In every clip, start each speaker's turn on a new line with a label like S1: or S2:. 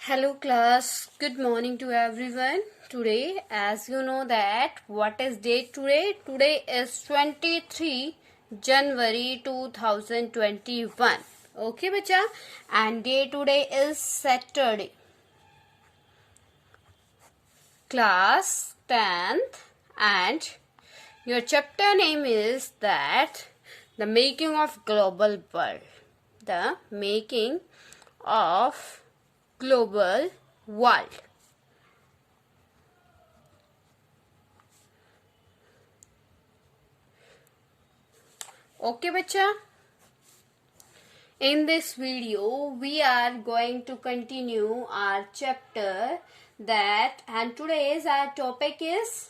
S1: Hello class, good morning to everyone. Today, as you know that what is date today? Today is 23 January 2021. Okay bacha, and day today is Saturday. Class 10th, and your chapter name is that the making of global world. The making of global world. Okay bacha, in this video we are going to continue our chapter that, and today's our topic is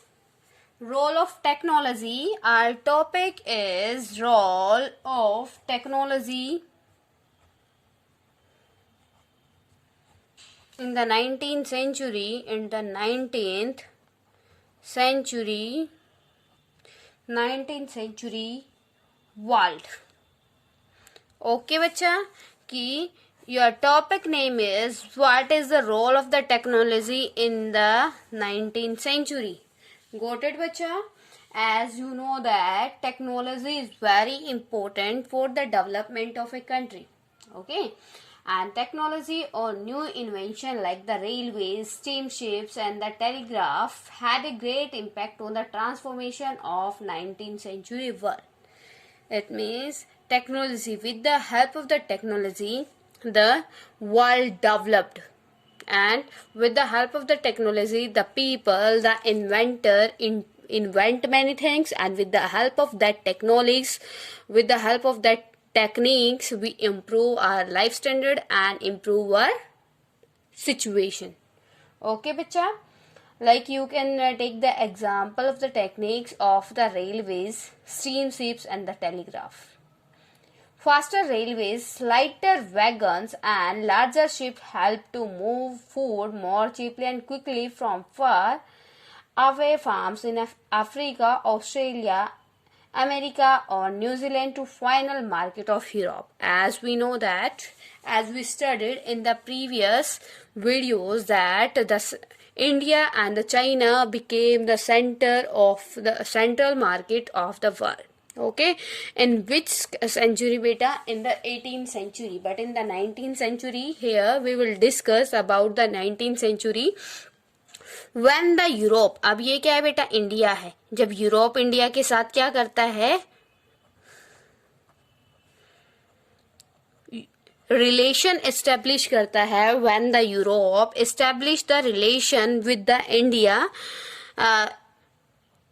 S1: role of technology. Our topic is role of technology in the 19th century. In the 19th century world. Okay बच्चा, कि your topic name is what is the role of the technology in the 19th century. Got it बच्चा? As you know that technology is very important for the development of a country. Okay, and technology or new invention like the railways, steamships and the telegraph had a great impact on the transformation of 19th century world. It means technology, with the help of the technology the world developed, and with the help of the technology the people, the inventor invent many things, and with the help of that technologies, with the help of that techniques, we improve our life standard and improve our situation. Okay bacha, like you can take the example of the techniques of the railways, steamships and the telegraph. Faster railways, lighter wagons and larger ships help to move food more cheaply and quickly from far away farms in Africa, Australia, America or New Zealand to final market of Europe. As we know that, as we studied in the previous videos, that the India and the China became the center of the central market of the world. Okay, in which century beta? In the 18th century. But in the 19th century, here we will discuss about the 19th century when the Europe, अब ये क्या है बेटा? India है. जब Europe India के साथ क्या करता है? रिलेशन एस्टेब्लिश करता है. when the Europe establish the relation with the India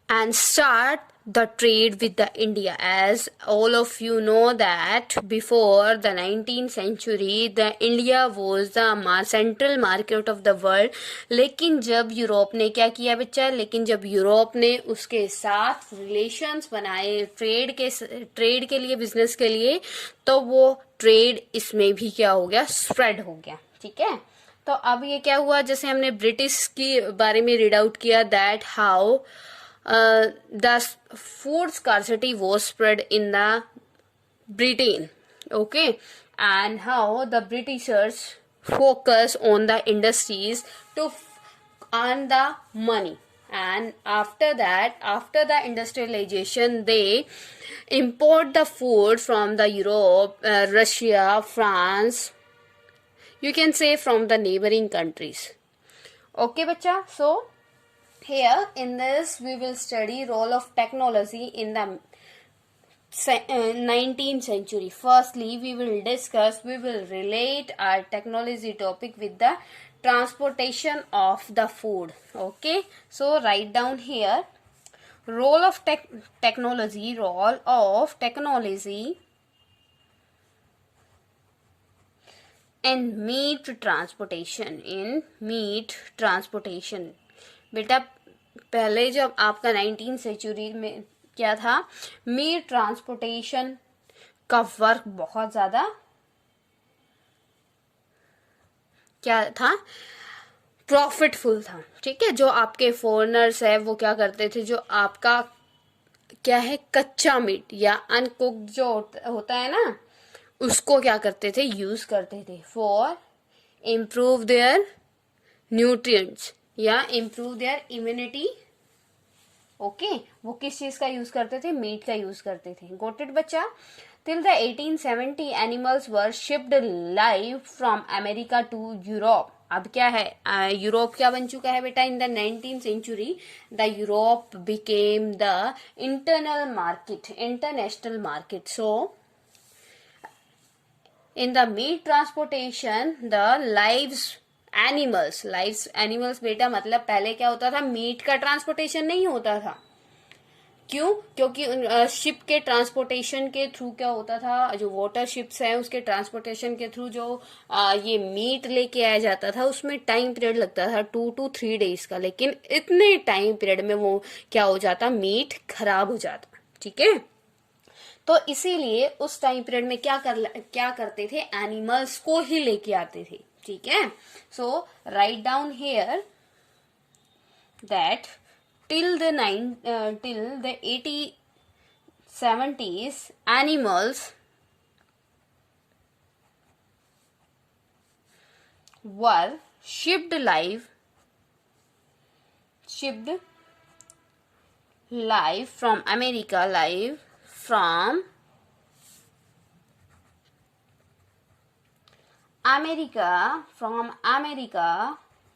S1: and start the trade with the India. As all of you know that before the 19th century the India was the central market of the world. लेकिन जब Europe ने क्या किया बच्चा? लेकिन जब Europe ने उसके साथ रिलेशंस बनाए ट्रेड के लिए, बिजनेस के लिए, तो वो ट्रेड इसमें भी क्या हो गया? स्प्रेड हो गया. ठीक है, तो अब ये क्या हुआ? जैसे हमने ब्रिटिश की बारे में रीड आउट किया that how the food scarcity was spread in the Britain. Okay, and how the Britishers focus on the industries to earn the money. And after that, after the industrialization, they import the food from the Europe, Russia, France, you can say from the neighboring countries. Okay bacha, so here in this we will study role of technology in the 19th century. Firstly, we will relate our technology topic with the transportation of the food. Okay, so write down here role of technology in meat transportation. बेटा पहले जब आपका 19th century में क्या था? Meet transportation का work बहुत ज़्यादा क्या था? प्रॉफिटफुल था. ठीक है, जो आपके फॉरेनर्स है वो क्या करते थे? जो आपका क्या है? कच्चा मीट या अनकुक्ड जो होता है ना, उसको क्या करते थे? यूज़ करते थे फॉर improve their nutrients या improve their immunity. ओके वो किस चीज का यूज करते थे? मीट का यूज करते थे. गोट इट बच्चा? Till the 1870 animals were shipped live from America to Europe. अब क्या है? यूरोप क्या बन चुका है बेटा? In the 19th century the Europe became the international market. So in the meat transportation the lives animals बेटा मतलब पहले क्या होता था? मीट का ट्रांसपोर्टेशन नहीं होता था. क्यों? क्योंकि शिप के ट्रांसपोर्टेशन के थ्रू क्या होता था? जो वाटर शिप्स हैं उसके ट्रांसपोर्टेशन के थ्रू जो ये मीट लेके आया जाता था उसमें टाइम पीरियड लगता था 2 to 3 days का. लेकिन इतने टाइम पीरियड में वो क्या हो जाता? मीट खराब हो जाता. ठीक है. तो इसीलिए उस टाइम पीरियड में क्या करते थे? एनिमल्स को ही लेके आते थे. ठीक है. So write down here that till the 1870s animals were shipped live from America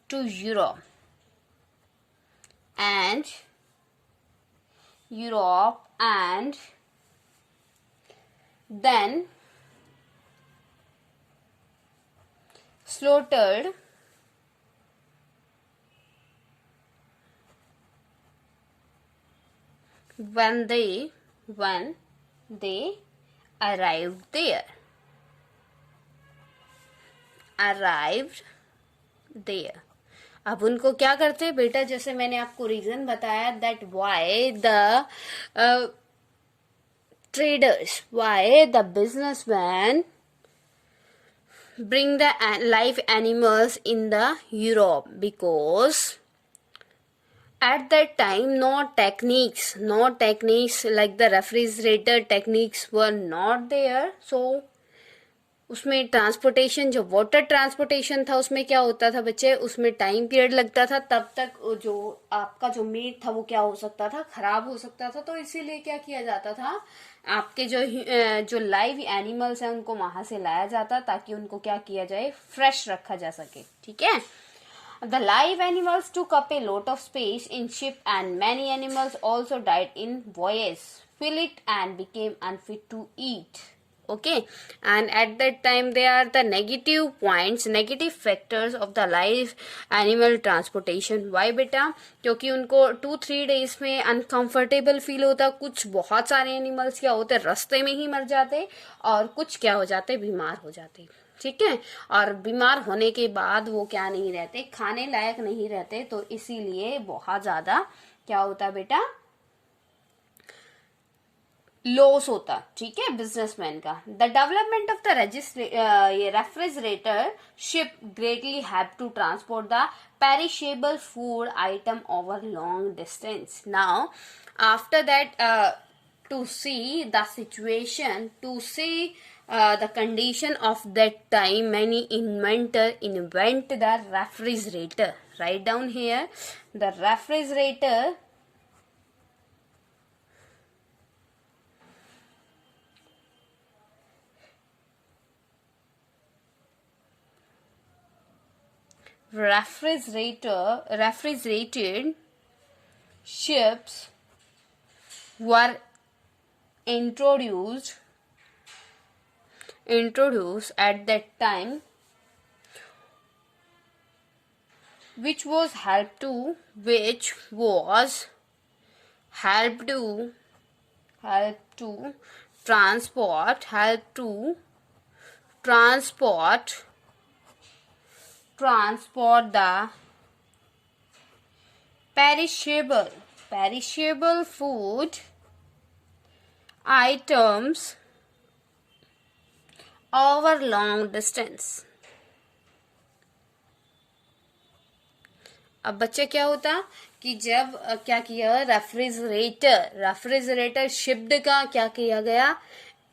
S1: to Europe and then slaughtered when they arrived there. अब उनको क्या करते बेटा? जैसे मैंने आपको रीजन बताया that why the traders, why the businessmen bring the live animals in the Europe, because at that time no techniques like the refrigerator techniques were not there. So उसमें ट्रांसपोर्टेशन, जो वाटर ट्रांसपोर्टेशन था उसमें क्या होता था बच्चे? उसमें time period लगता था. तब तक जो आपका जो मीट था वो क्या हो सकता था? खराब हो सकता था. तो इसीलिए क्या किया जाता था? आपके जो लाइव एनिमल्स हैं उनको वहां से लाया जाता ताकि उनको क्या किया जाए? फ्रेश रखा जा सके. ठीक है. The live animals took up a lot of space in ship and many animals also died in voyage, fill it and became unfit to eat. Okay, and at that time they are the negative factors of the live animal transportation. Why बेटा? क्योंकि उनको 2-3 days में uncomfortable feel होता. कुछ बहुत सारे animals क्या होते? रास्ते में ही मर जाते और कुछ क्या हो जाते? बीमार हो जाते. ठीक है. और बीमार होने के बाद वो क्या नहीं रहते? खाने लायक नहीं रहते. तो इसीलिए बहुत ज्यादा क्या होता बेटा? लॉस होता. ठीक है. बिजनेसमैन का. The development of the refrigerator ship greatly have to transport the perishable food item over long distance. Now after that, to see the situation, to see the condition of that time, many invent the refrigerator. Write down here the refrigerator. Refrigerated ships were introduced at that time, which was help to transport the perishable food items over long distance. अब बच्चे क्या होता कि जब क्या किया? Refrigerator shipped का क्या किया गया?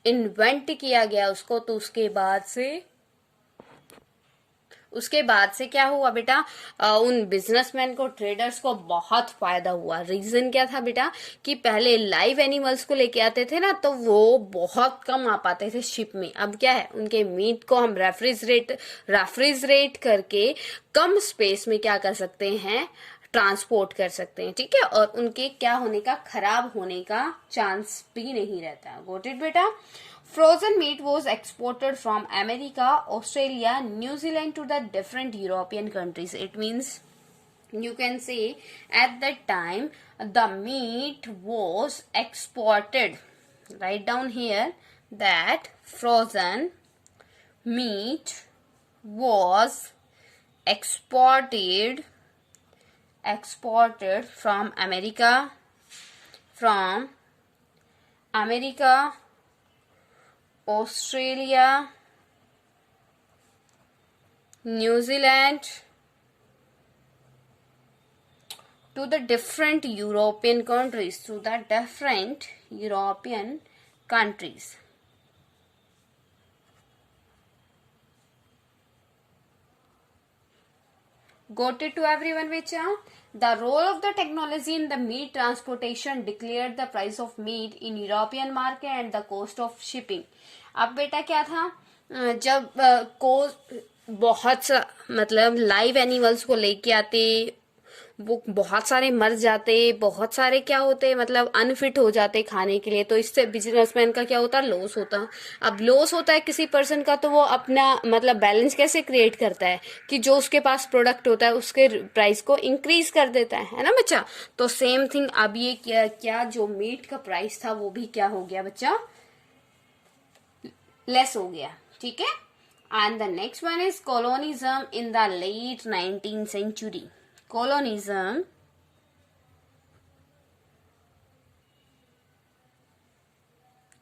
S1: इन्वेंट किया गया उसको. तो उसके बाद से उसके बाद से क्या हुआ बेटा, उन बिजनेसमैन को, ट्रेडर्स को बहुत फायदा हुआ। रीजन क्या था बेटा, कि पहले लाइव एनिमल्स को लेके आते थे ना, तो वो बहुत कम आ पाते थे शिप में। अब क्या है, उनके मीट को हम रेफ्रिजरेट करके कम स्पेस में क्या कर सकते हैं, ट्रांसपोर्ट कर सकते हैं, ठीक है, और उनके क्या होने का, खराब होने का चांस भी नहीं रहता। गॉट इट बेटा। Frozen meat was exported from America, Australia, New Zealand to the different European countries. It means you can say at that time the meat was exported. Write down here that frozen meat was exported from America, Australia, New Zealand to the different European countries. Got it to everyone, Vecha? The role of the technology in the meat transportation declared the price of meat in European market and the cost of shipping. अब बेटा क्या था, जब बहुत सा मतलब live animals को लेके आते, वो बहुत सारे मर जाते, बहुत सारे क्या होते, मतलब अनफिट हो जाते खाने के लिए, तो इससे बिजनेसमैन का क्या होता, लॉस होता। अब लॉस होता है किसी पर्सन का, तो वो अपना मतलब बैलेंस कैसे क्रिएट करता है, कि जो उसके पास प्रोडक्ट होता है उसके प्राइस को इंक्रीज कर देता है ना बच्चा। तो सेम थिंग अब ये क्या जो मीट का प्राइस था वो भी क्या हो गया बच्चा, लेस हो गया, ठीक है। And the next one is colonism in the late 19th century.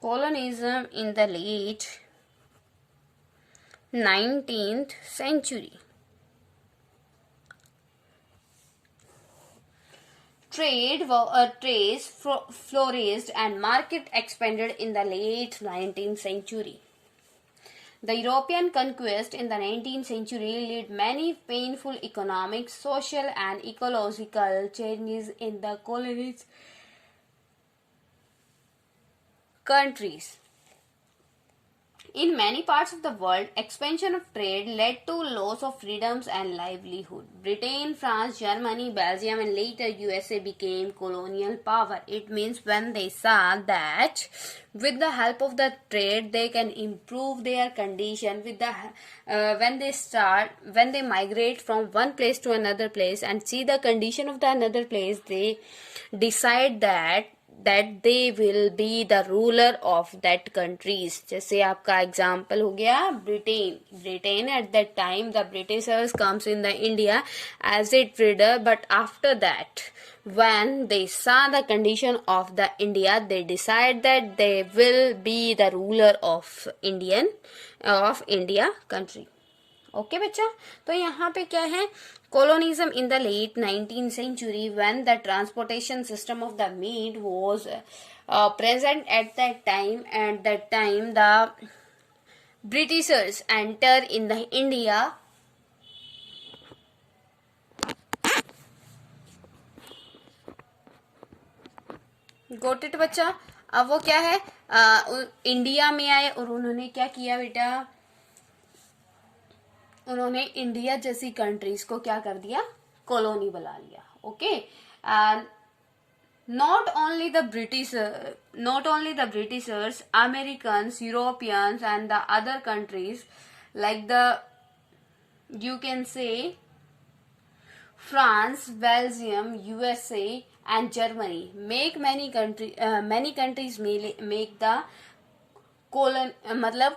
S1: Colonism in the late 19th century. Trade flourished and market expanded in the late 19th century. The European conquest in the 19th century led many painful economic, social, and ecological changes in the colonies countries. In many parts of the world, expansion of trade led to loss of freedoms and livelihood. Britain, France, Germany, Belgium, and later USA became colonial power. It means when they saw that with the help of the trade they can improve their condition, with the when they migrate from one place to another place and see the condition of the another place, they decide that they will be the ruler of that countries. जैसे आपका example हो गया Britain at that time the Britishers comes in the India as a trader, but after that when they saw the condition of the India, they decide that they will be the ruler of India country. Okay बच्चा, तो यहाँ पे क्या है, colonialism in the late 19th century when the transportation system of the meat was present at that time, and that time the Britishers enter in the India. Got it बच्चा। अब वो क्या है, इंडिया में आए और उन्होंने क्या किया बेटा, उन्होंने इंडिया जैसी कंट्रीज को क्या कर दिया, कॉलोनी बना लिया। Okay, not only the Britishers, Americans, Europeans, and the other countries like you can say France, Belgium, USA, and Germany many countries make the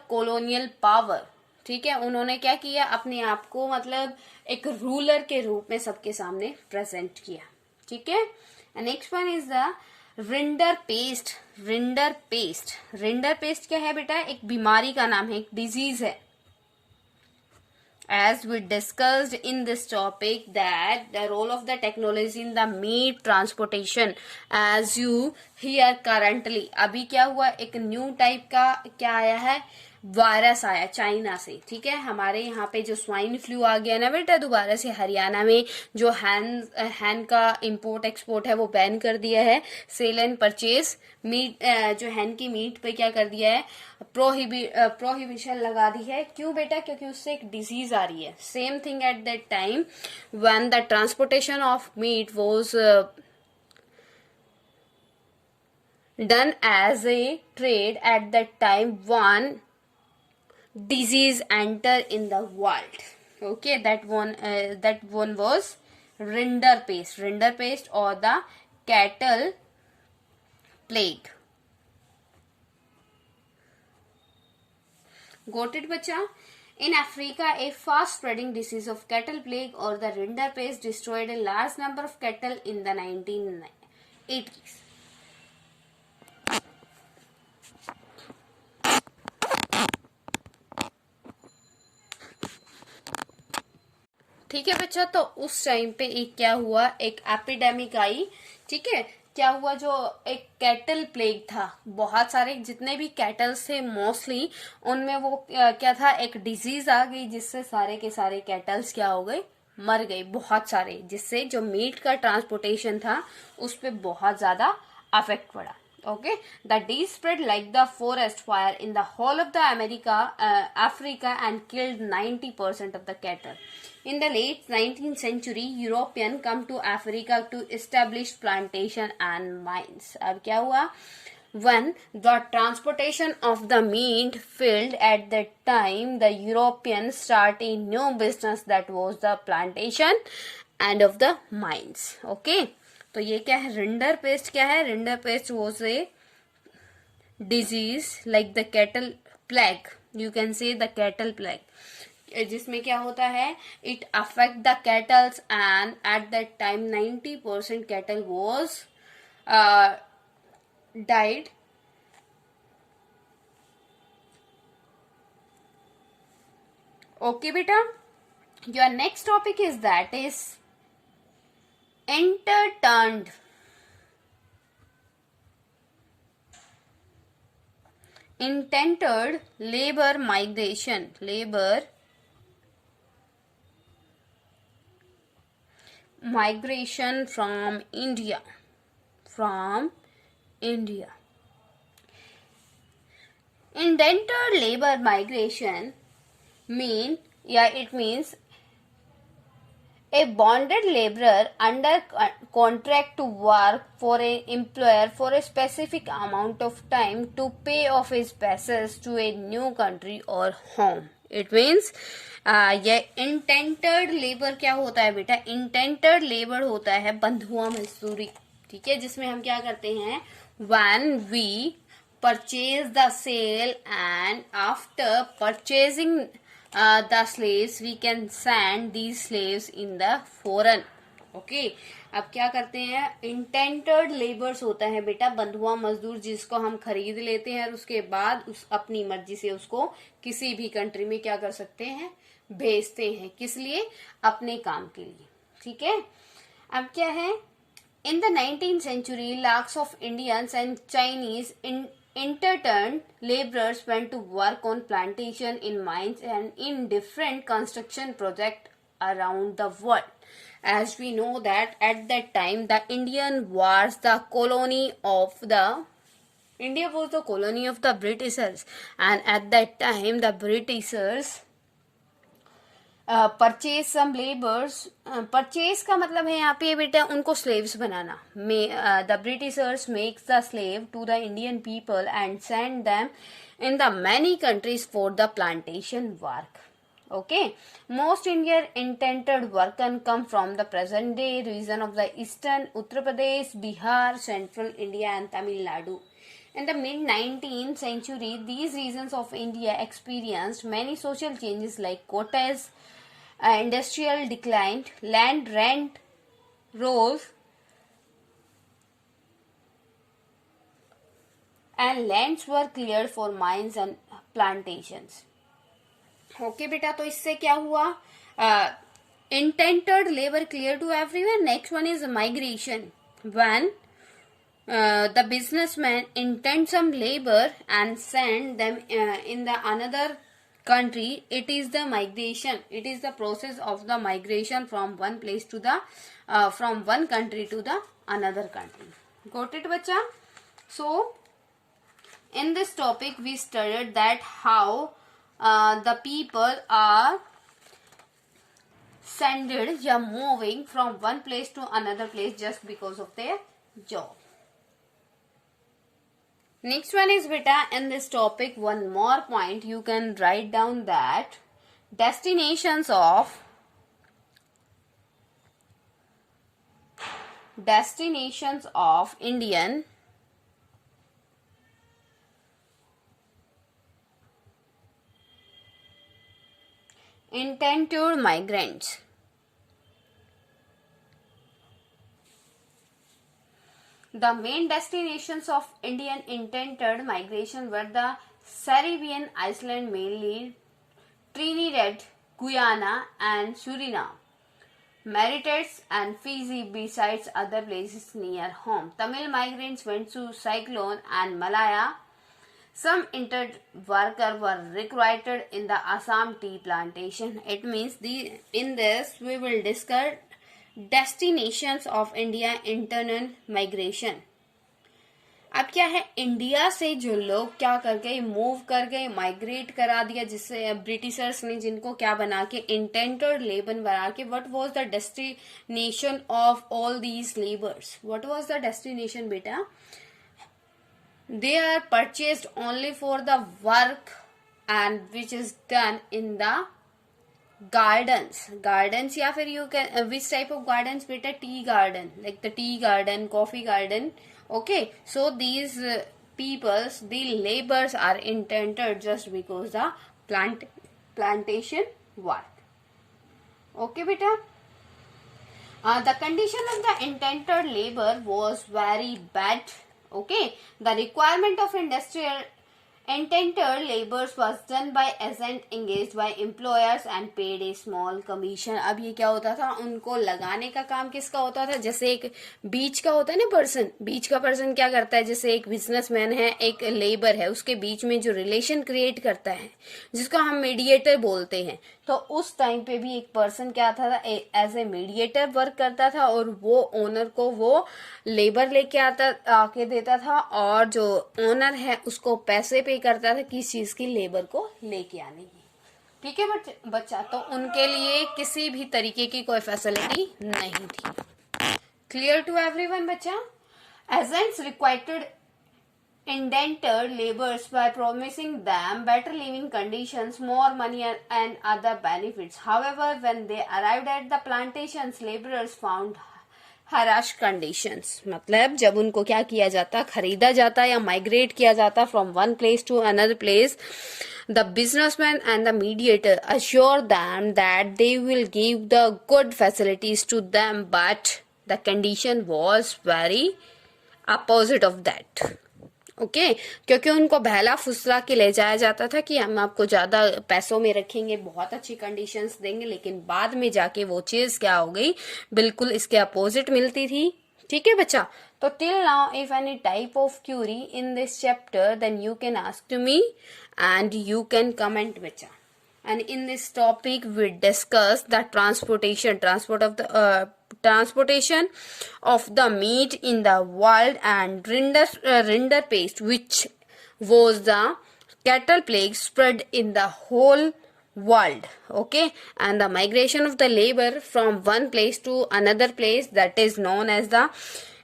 S1: colonial power. ठीक है, उन्होंने क्या किया, अपने आप को मतलब एक रूलर के रूप में सबके सामने प्रेजेंट किया। ठीक है, next one is the rinder paste. Rinder paste क्या है बेटा, एक बीमारी का नाम है, एक डिजीज है। As we discussed in this topic that the role of the technology in the meat transportation, as you hear currently, अभी क्या हुआ, एक न्यू टाइप का क्या आया है, वायरस आया चाइना से, ठीक है। हमारे यहाँ पे जो स्वाइन फ्लू आ गया ना बेटा दोबारा से, हरियाणा में जो हैन का इंपोर्ट एक्सपोर्ट है वो बैन कर दिया है। सेल एंड परचेज मीट, जो हैन की मीट पे क्या कर दिया है, प्रोहिबिशन लगा दी है। क्यों बेटा? क्योंकि उससे एक डिजीज आ रही है। Same thing at that time when the transportation of meat was done as a trade at that time, one disease enter in the world. Okay, that one was rinderpest or the cattle plague. Got it, bacha? In Africa, a fast-spreading disease of cattle plague or the rinderpest destroyed a large number of cattle in the 1980s. ठीक है बच्चा, तो उस time पे एक क्या हुआ, एक एपिडेमिक आई, ठीक है। क्या हुआ, जो एक कैटल प्लेग था, बहुत सारे जितने भी कैटल्स थे मोस्टली उनमें वो क्या था, एक डिजीज आ गई जिससे सारे के सारे कैटल्स क्या हो गए, मर गए बहुत सारे, जिससे जो मीट का ट्रांसपोर्टेशन था उस पर बहुत ज्यादा अफेक्ट पड़ा। Okay, the disease spread like the forest fire in the whole of the Africa and killed 90% of the cattle. In the late 19th century, European come to Africa to establish plantation and mines. अब क्या हुआ? When the transportation of the meat failed at that time, the Europeans start a new business, that was the plantation and of the mines. Okay. तो ये क्या है, rinderpest क्या है, rinderpest was a disease like the cattle plague, you can say the cattle plague, जिसमें क्या होता है, it affect the cattles and at that time 90% cattle was died. Okay बेटा, your next topic is that is intended labor migration from India. Indentured labor migration it means a bonded laborer under contract to work for an employer for a specific amount of time to pay off his passage to a new country or home. It means ये intended labour क्या होता है बेटा, intended labour होता है बंधुआ मजदूरी, ठीक है, जिसमें हम क्या करते हैं, when we purchase the sale and after purchasing the slaves we can send these slaves in the foreign. Okay, अब क्या करते हैं, इंटेंटेड लेबर्स होता है बेटा बंधुआ मजदूर, जिसको हम खरीद लेते हैं और उसके बाद उस अपनी मर्जी से उसको किसी भी कंट्री में क्या कर सकते हैं, भेजते हैं, किस लिए, अपने काम के लिए, ठीक है। अब क्या है, इन the 19th century lakhs of Indians and Chinese interned laborers went to work on plantation, in mines and in different construction projects around the world. As we know that at that time the India was the colony of the Britishers, and at that time the Britishers purchase some labours, purchase का मतलब है यहाँ पे बेटा उनको slaves बनाना। The Britishers makes the slave to the Indian people and send them in the many countries for the plantation work. Okay, most Indian intended workmen come from the present day region of the eastern Uttar Pradesh, Bihar, central India and Tamil Nadu. In the mid-19th century, these regions of India experienced many social changes like quotas, industrial decline, land rent rose, and lands were cleared for mines and plantations. Okay, बेटा, तो इससे क्या हुआ? Indentured labor clear to everywhere. Next one is migration. When the businessman intend some labor and send them in the another country. It is the migration. It is the process of the migration from one place to the from one country to the another country. Got it, bacha? So in this topic we studied that how the people are sended या moving from one place to another place just because of their job. Next one is beta, in this topic one more point you can write down that destinations of Indian intended migrants. The main destinations of Indian intended migration were the Caribbean island, mainly Trinidad, Guyana and Suriname, Mauritius and Fiji, besides other places near home. Tamil migrants went to Ceylon and Malaya. Some interned workers were recruited in the Assam tea plantation. It means in this we will discuss destinations of India internal migration. अब क्या है, India से जो लोग क्या कर गए, move कर गए, माइग्रेट करा दिया, जिससे ब्रिटिशर्स ने जिनको क्या बना के इंटेंडेड लेबर बना के. What was the destination of all these labours? What was the destination बेटा? They are purchased only for the work and which is done in the gardens या फिर you can which type of gardens beta? Tea garden, like the tea garden, coffee garden. Okay, so these peoples, the laborers are intended just because the plantation work. Okay beta, the condition of the intended labor was very bad. Okay, the requirement of industrial intended laborers was done by agent engaged by employers and paid a small commission. अब ये क्या होता था, उनको लगाने का काम किसका होता था? जैसे एक बीच का होता है ना पर्सन, बीच का पर्सन क्या करता है, जैसे एक बिजनेसमैन है, एक लेबर है, उसके बीच में जो रिलेशन क्रिएट करता है जिसको हम मीडिएटर बोलते हैं. तो उस टाइम पे भी एक पर्सन क्या था, एज ए मीडिएटर वर्क करता था और वो ओनर को वो लेबर लेके आके देता था और जो ओनर है उसको पैसे पे करता था किस चीज की, लेबर को लेके आने की. ठीक है बच्चा, तो उनके लिए किसी भी तरीके की कोई फैसिलिटी नहीं थी. क्लियर टू एवरीवन बच्चा? Agents required indented laborers by promising them better living conditions, more money and other benefits. However, when they arrived at the plantations, laborers found harsh conditions. मतलब जब उनको क्या किया जाता, खरीदा जाता या माइग्रेट किया जाता from one place to another place, the businessman and the mediator assure them that they will give the good facilities to them, but the condition was very opposite of that. Okay, क्योंकि उनको बहला फुसला के ले जाया जाता था कि हम आपको ज्यादा पैसों में रखेंगे, बहुत अच्छी कंडीशंस देंगे, लेकिन बाद में जाके वो चीज क्या हो गई, बिल्कुल इसके अपोजिट मिलती थी. ठीक है बच्चा? तो till now if any type of query in this chapter then you can ask to me and you can comment बच्चा. And in this topic we discuss the transportation of the meat in the world and rinderpest, which was the cattle plague spread in the whole world. Okay, and the migration of the labor from one place to another place, that is known as the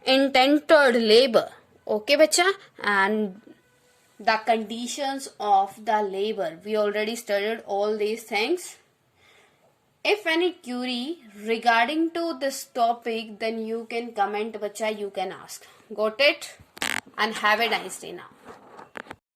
S1: intended labor. Okay bacha, and the conditions of the labor, we already studied all these things. If any query regarding to this topic, then you can comment bacha, you can ask. Got it? And have a nice day now.